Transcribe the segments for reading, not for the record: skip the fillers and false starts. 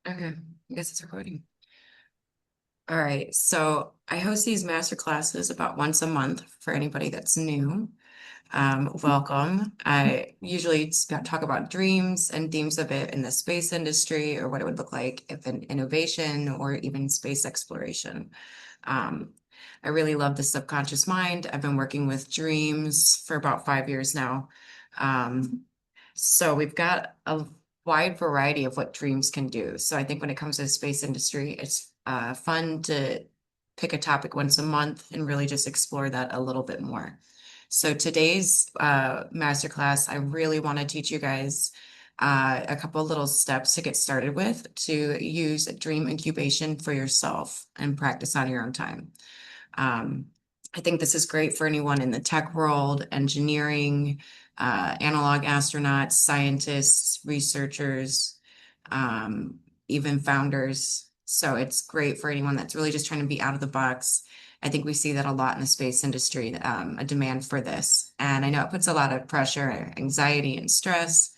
Okay, I guess it's recording. All right, so I host these master classes about once a month for anybody that's new. Welcome. I usually talk about dreams and themes of it in the space industry or what it would look like if an innovation or even space exploration. Um, I really love the subconscious mind. I've been working with dreams for about 5 years now. Um, so we've got a wide variety of what dreams can do. So I think when it comes to the space industry, it's fun to pick a topic once a month and really just explore that a little bit more. So today's masterclass, I really want to teach you guys a couple little steps to get started with to use dream incubation for yourself and practice on your own time. Um, I think this is great for anyone in the tech world, engineering, analog astronauts, scientists, researchers, um, even founders. So it's great for anyone that's really just trying to be out of the box. I think we see that a lot in the space industry, a demand for this. And I know it puts a lot of pressure, anxiety, and stress.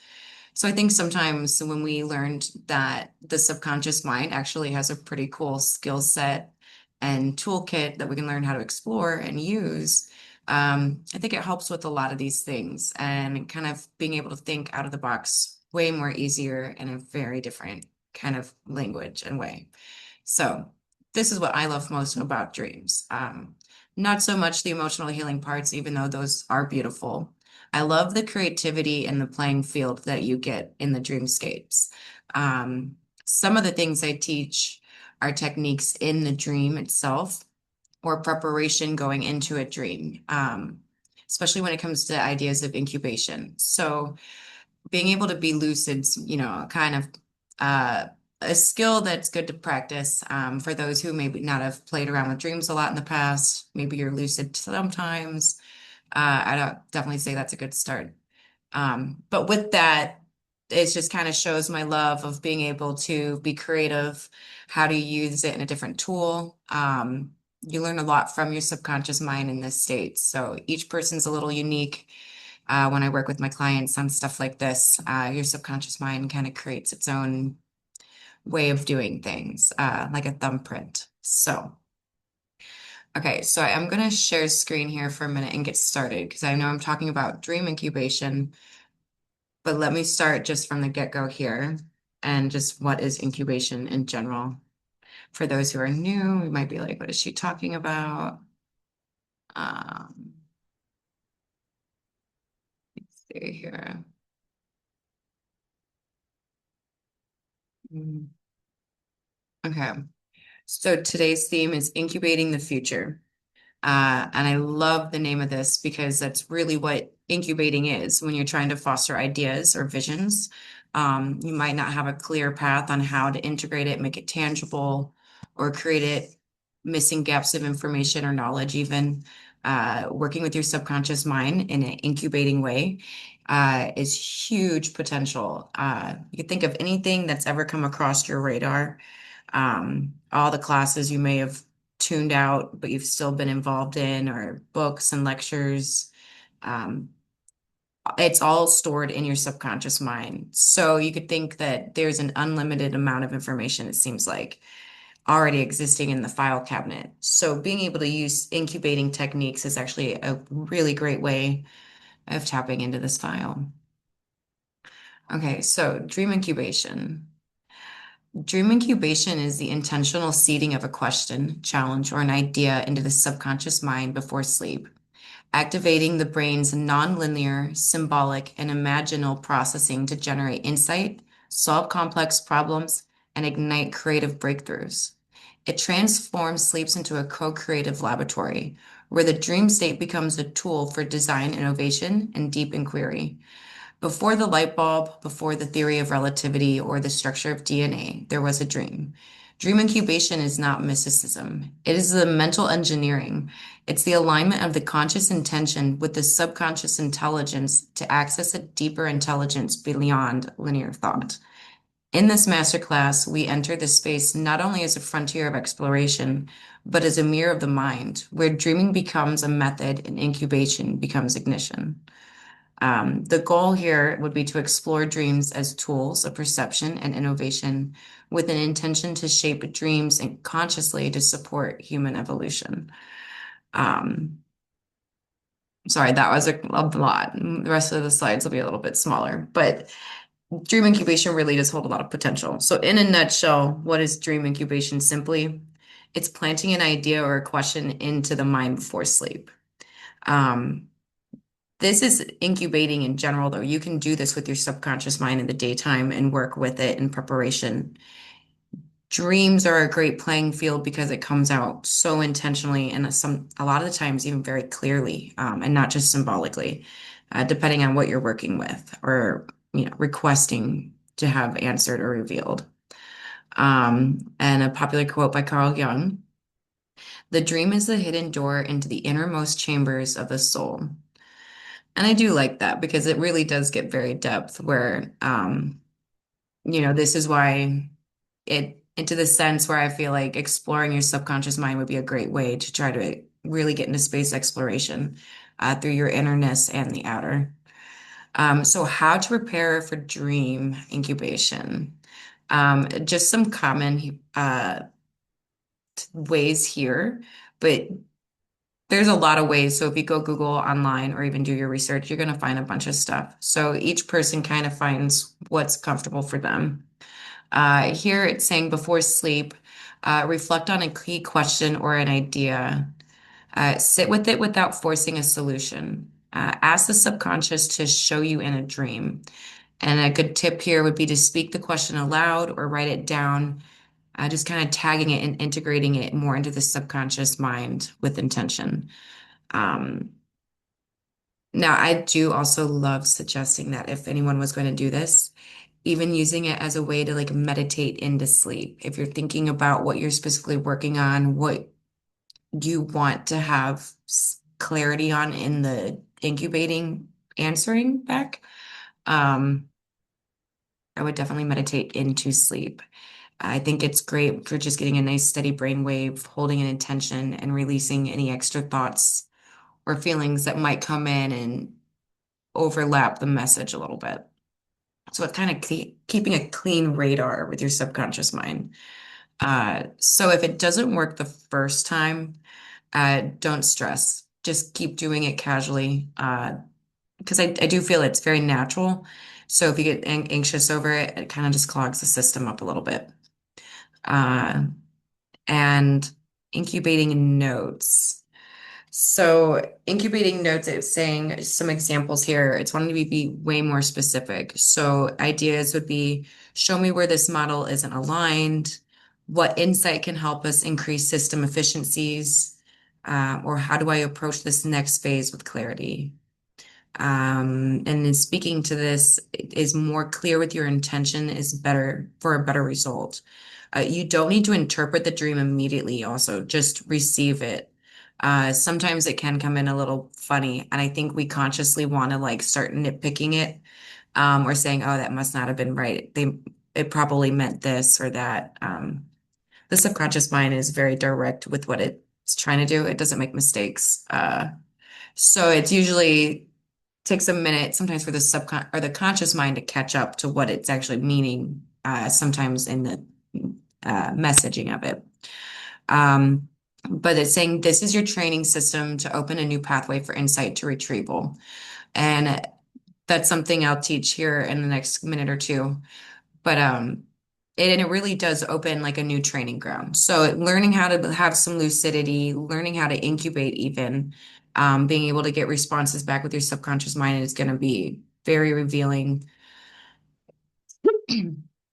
So I think sometimes when we learned that the subconscious mind actually has a pretty cool skill set and toolkit that we can learn how to explore and use, I think it helps with a lot of these things and kind of being able to think out of the box way more easier in a very different kind of language and way. So this is what I love most about dreams. Not so much the emotional healing parts, even though those are beautiful. I love the creativity and the playing field that you get in the dreamscapes. Some of the things I teach are techniques in the dream itself or preparation going into a dream, especially when it comes to ideas of incubation. So being able to be lucid, kind of uh, a skill that's good to practice for those who maybe not have played around with dreams a lot in the past. Maybe you're lucid sometimes. I don't definitely say that's a good start. But with that, it just kind of shows my love of being able to be creative, how to use it in a different tool. You learn a lot from your subconscious mind in this state. So each person's a little unique. When I work with my clients on stuff like this, your subconscious mind kind of creates its own way of doing things, like a thumbprint. So, okay, so I'm going to share screen here for a minute and get started because I know I'm talking about dream incubation, but let me start just from the get-go here and just what is incubation in general. For those who are new, we might be like, what is she talking about? Um, let's see here. Mm, Okay, so today's theme is incubating the future. And I love the name of this because that's really what incubating is when you're trying to foster ideas or visions. You might not have a clear path on how to integrate it, make it tangible, or create it, missing gaps of information or knowledge, even. Working with your subconscious mind in an incubating way is huge potential. You can think of anything that's ever come across your radar, all the classes you may have tuned out, but you've still been involved in, or books and lectures. Um, it's all stored in your subconscious mind. So you could think that there's an unlimited amount of information, it seems like, already existing in the file cabinet. So being able to use incubating techniques is actually a really great way of tapping into this file. Okay, so dream incubation. Dream incubation is the intentional seeding of a question, challenge, or an idea into the subconscious mind before sleep, activating the brain's nonlinear, symbolic, and imaginal processing to generate insight, solve complex problems, and ignite creative breakthroughs. It transforms sleeps into a co-creative laboratory where the dream state becomes a tool for design innovation and deep inquiry. Before the light bulb, before the theory of relativity or the structure of DNA, there was a dream. Dream incubation is not mysticism. It is the mental engineering. It's the alignment of the conscious intention with the subconscious intelligence to access a deeper intelligence beyond linear thought. In this masterclass, we enter this space not only as a frontier of exploration, but as a mirror of the mind, where dreaming becomes a method and incubation becomes ignition. The goal here would be to explore dreams as tools of perception and innovation with an intention to shape dreams and consciously to support human evolution. Um, Sorry, that was a lot. The rest of the slides will be a little bit smaller, but dream incubation really does hold a lot of potential. So, in a nutshell, what is dream incubation simply? It's planting an idea or a question into the mind before sleep. Um, this is incubating in general, though. You can do this with your subconscious mind in the daytime and work with it in preparation. Dreams are a great playing field because it comes out so intentionally and a lot of the times even very clearly, and not just symbolically, depending on what you're working with or requesting to have answered or revealed. And a popular quote by Carl Jung: "The dream is the hidden door into the innermost chambers of the soul." And I do like that because it really does get very depth where, this is why it into the sense where I feel like exploring your subconscious mind would be a great way to try to really get into space exploration through your innerness and the outer. So how to prepare for dream incubation? Just some common ways here, but there's a lot of ways. So if you go Google online or even do your research, you're going to find a bunch of stuff. So each person kind of finds what's comfortable for them. Here it's saying before sleep, reflect on a key question or an idea. Sit with it without forcing a solution. Ask the subconscious to show you in a dream. And a good tip here would be to speak the question aloud or write it down, just kind of tagging it and integrating it more into the subconscious mind with intention. Um, Now, I do also love suggesting that if anyone was going to do this, even using it as a way to like meditate into sleep. If you're thinking about what you're specifically working on, what you want to have clarity on in the incubating answering back, um, I would definitely meditate into sleep. I think it's great for just getting a nice steady brain wave, holding an intention, and releasing any extra thoughts or feelings that might come in and overlap the message a little bit. So it's kind of keeping a clean radar with your subconscious mind. So if it doesn't work the first time, don't stress. Just keep doing it casually. Because I do feel it's very natural. So if you get anxious over it, it kind of just clogs the system up a little bit. Uh, and incubating notes. So incubating notes, it's saying some examples here. It's wanting to be way more specific. So ideas would be, show me where this model isn't aligned, what insight can help us increase system efficiencies, or how do I approach this next phase with clarity? And in speaking to this, is more clear with your intention is better for a better result. You don't need to interpret the dream immediately, also, just receive it. Sometimes it can come in a little funny, and I think we consciously want to like start nitpicking it, or saying, "Oh, that must not have been right. It probably meant this or that." The subconscious mind is very direct with what it's trying to do. It doesn't make mistakes. So it's usually takes a minute sometimes for the subcon or the conscious mind to catch up to what it's actually meaning, sometimes in the messaging of it. Um, but it's saying this is your training system to open a new pathway for insight to retrieval. And that's something I'll teach here in the next minute or two. But it really does open like a new training ground. So learning how to have some lucidity, learning how to incubate even, being able to get responses back with your subconscious mind is going to be very revealing.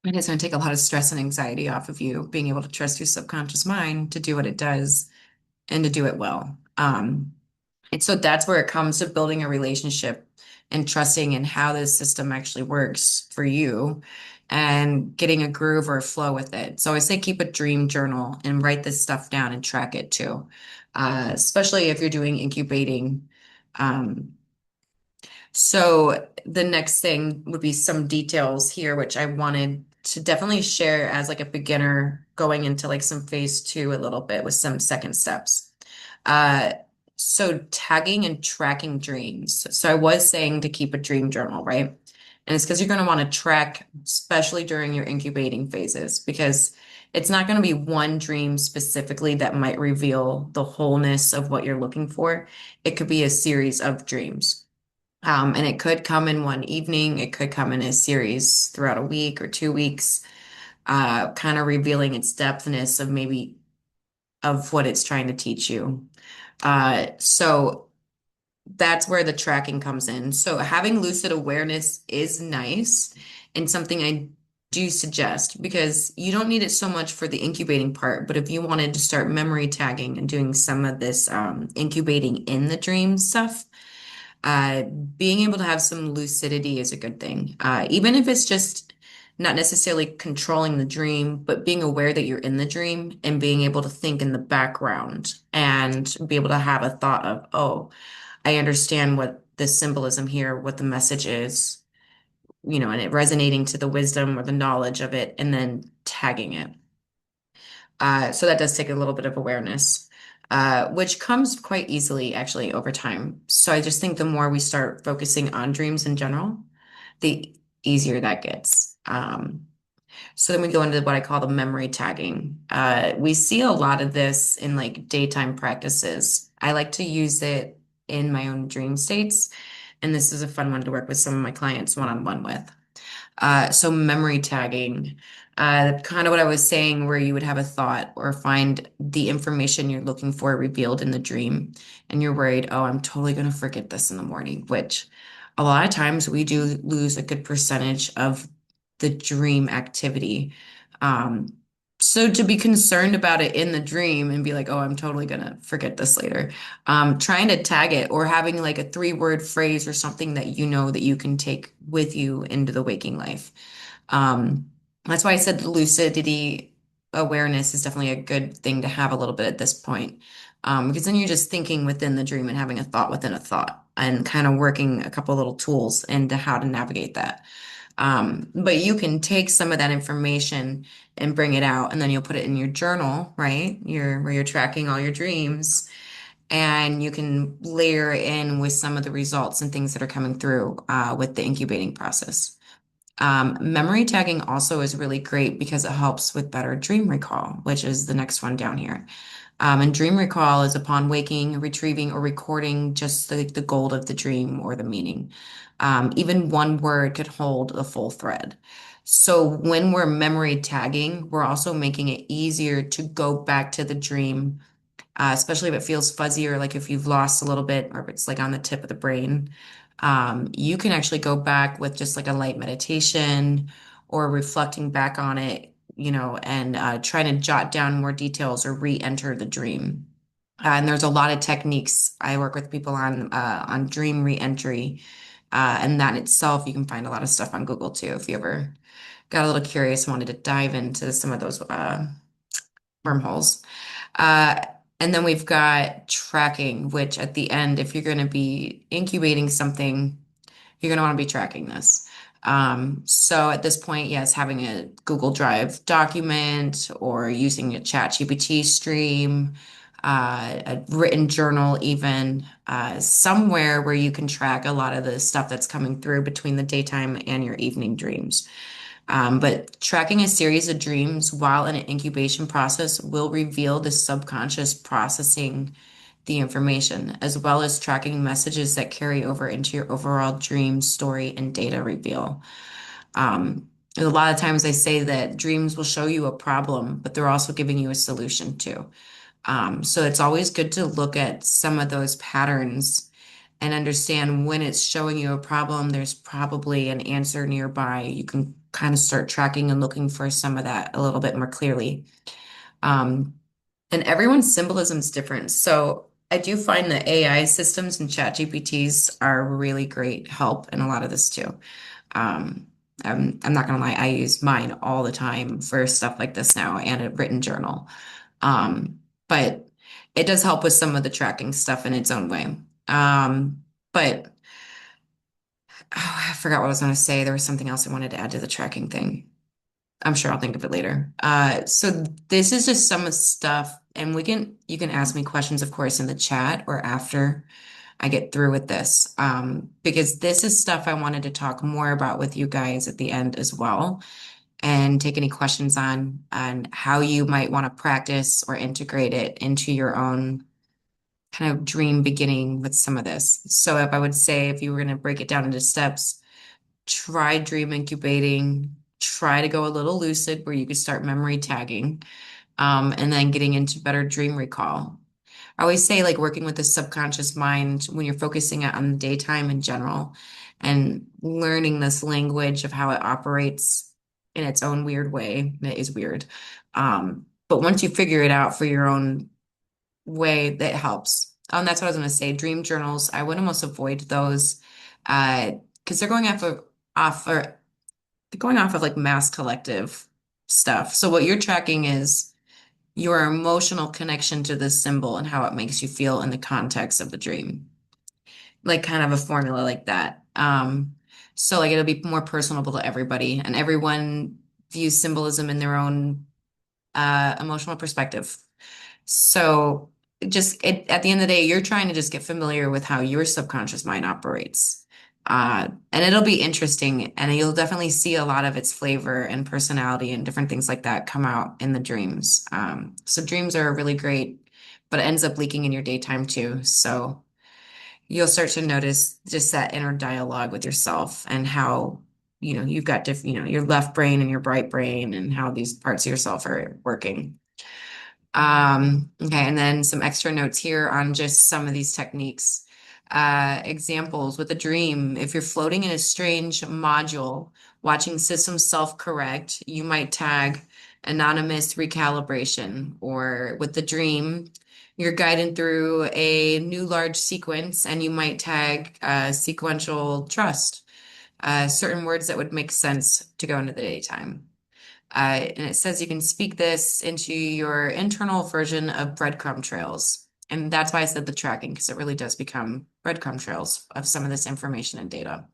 And it's going to take a lot of stress and anxiety off of you, being able to trust your subconscious mind to do what it does and to do it well. And so that's where it comes to building a relationship and trusting in how this system actually works for you and getting a groove or a flow with it. So I say keep a dream journal and write this stuff down and track it too, especially if you're doing incubating. Um, so the next thing would be some details here, which I wanted to definitely share as like a beginner going into like some phase two a little bit with some second steps. Uh, So tagging and tracking dreams. So I was saying to keep a dream journal, right? And it's because you're going to want to track, especially during your incubating phases, because it's not going to be one dream specifically that might reveal the wholeness of what you're looking for. It could be a series of dreams. And it could come in one evening. It could come in a series throughout a week or 2 weeks, kind of revealing its depthness of maybe of what it's trying to teach you. So that's where the tracking comes in. So having lucid awareness is nice and something I do suggest because you don't need it so much for the incubating part, but if you wanted to start memory tagging and doing some of this incubating in the dream stuff, being able to have some lucidity is a good thing. Even if it's just not necessarily controlling the dream, but being aware that you're in the dream and being able to think in the background and be able to have a thought of, oh, I understand what the symbolism here, what the message is, and it resonating to the wisdom or the knowledge of it, and then tagging it. So that does take a little bit of awareness, which comes quite easily actually over time. So I just think the more we start focusing on dreams in general, the easier that gets. So then we go into what I call the memory tagging. We see a lot of this in like daytime practices. I like to use it in my own dream states, and this is a fun one to work with some of my clients one-on-one with. So memory tagging, kind of what I was saying, where you would have a thought or find the information you're looking for revealed in the dream, and you're worried, oh, I'm totally going to forget this in the morning, which a lot of times we do lose a good percentage of the dream activity. Um, so to be concerned about it in the dream and be like, oh, I'm totally gonna forget this later. Trying to tag it or having like a 3-word phrase or something that you know that you can take with you into the waking life. Um, that's why I said the lucidity awareness is definitely a good thing to have a little bit at this point. Because then you're just thinking within the dream and having a thought within a thought and kind of working a couple little tools into how to navigate that. But you can take some of that information and bring it out, and then you'll put it in your journal, right? Where you're tracking all your dreams, and you can layer in with some of the results and things that are coming through with the incubating process. Memory tagging also is really great because it helps with better dream recall, which is the next one down here. And dream recall is upon waking, retrieving, or recording just the gold of the dream or the meaning. Even one word could hold the full thread. So when we're memory tagging, we're also making it easier to go back to the dream, especially if it feels fuzzy or like if you've lost a little bit or if it's like on the tip of the brain. You can actually go back with just like a light meditation or reflecting back on it, and trying to jot down more details or re-enter the dream. And there's a lot of techniques I work with people on dream re-entry. And that in itself, you can find a lot of stuff on Google too, if you ever got a little curious and wanted to dive into some of those wormholes. Uh, and then we've got tracking, which at the end, if you're going to be incubating something, you're going to want to be tracking this. So at this point, yes, having a Google Drive document or using a ChatGPT stream, a written journal, even somewhere where you can track a lot of the stuff that's coming through between the daytime and your evening dreams. But tracking a series of dreams while in an incubation process will reveal the subconscious processing the information, as well as tracking messages that carry over into your overall dream story and data reveal. And a lot of times I say that dreams will show you a problem, but they're also giving you a solution too. So it's always good to look at some of those patterns and understand when it's showing you a problem, there's probably an answer nearby. You can kind of start tracking and looking for some of that a little bit more clearly. Um, and everyone's symbolism is different. So I do find that AI systems and chat GPTs are really great help in a lot of this too. Um, I'm not gonna lie, I use mine all the time for stuff like this now and a written journal. But it does help with some of the tracking stuff in its own way. But I forgot what I was going to say. There was something else I wanted to add to the tracking thing. I'm sure I'll think of it later. So this is just some of the stuff. and you can ask me questions, of course, in the chat or after I get through with this, because this is stuff I wanted to talk more about with you guys at the end as well, and take any questions on how you might want to practice or integrate it into your own kind of dream beginning with some of this. So if I would say, if you were going to break it down into steps, try dream incubating, try to go a little lucid where you could start memory tagging, and then getting into better dream recall. I always say, like, working with the subconscious mind when you're focusing on the daytime in general and learning this language of how it operates in its own weird way. It is weird. But once you figure it out for your own way, that helps. That's what I was going to say. Dream journals, I would almost avoid those because they're going off or they're going off of like mass collective stuff. So what you're tracking is your emotional connection to this symbol and how it makes you feel in the context of the dream, like kind of a formula like that. So like it'll be more personable to everybody, and everyone views symbolism in their own emotional perspective. So at the end of the day, you're trying to just get familiar with how your subconscious mind operates. And it'll be interesting, and you'll definitely see a lot of its flavor and personality and different things like that come out in the dreams. So dreams are really great, but it ends up leaking in your daytime too. So you'll start to notice just that inner dialogue with yourself and how, you've got different, your left brain and your right brain and how these parts of yourself are working. Okay, and then some extra notes here on just some of these techniques. Examples with a dream. If you're floating in a strange module, watching systems self-correct, you might tag anonymous recalibration. Or with the dream, you're guided through a new large sequence, and you might tag sequential trust. Certain words that would make sense to go into the daytime. And it says you can speak this into your internal version of breadcrumb trails. And that's why I said the tracking, because it really does become breadcrumb trails of some of this information and data.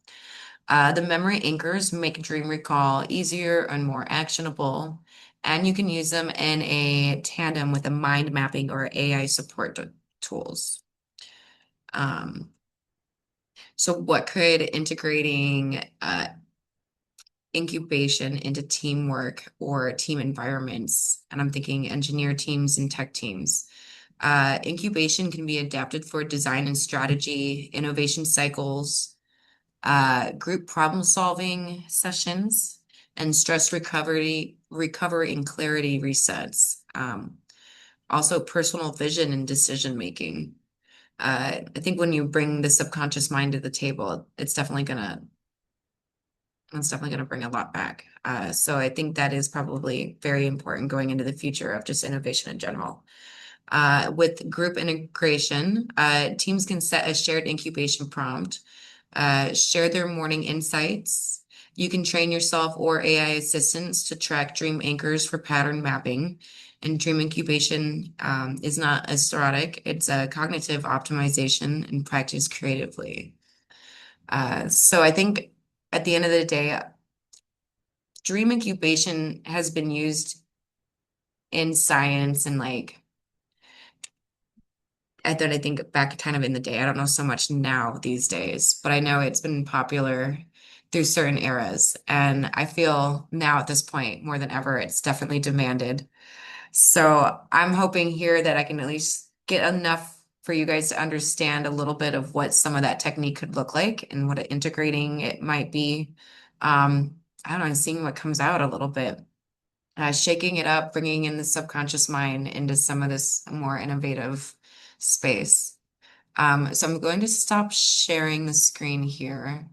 The memory anchors make dream recall easier and more actionable. And you can use them in a tandem with a mind mapping or AI support tools. Um, so what could integrating incubation into teamwork or team environments? And I'm thinking engineer teams and tech teams. Incubation can be adapted for design and strategy, innovation cycles, group problem solving sessions, and stress recovery and clarity resets. Also personal vision and decision making. I think when you bring the subconscious mind to the table, it's definitely going to bring a lot back. So I think that is probably very important going into the future of just innovation in general. With group integration, teams can set a shared incubation prompt, share their morning insights. You can train yourself or AI assistants to track dream anchors for pattern mapping. And dream incubation is not a sporadic, it's a cognitive optimization and practice creatively. So I think at the end of the day, dream incubation has been used in science and like I think back kind of in the day. I don't know so much now these days, but I know it's been popular through certain eras. And I feel now at this point more than ever, it's definitely demanded. So I'm hoping here that I can at least get enough for you guys to understand a little bit of what some of that technique could look like and what integrating it might be. I don't know, seeing what comes out a little bit, shaking it up, bringing in the subconscious mind into some of this more innovative space. So I'm going to stop sharing the screen here.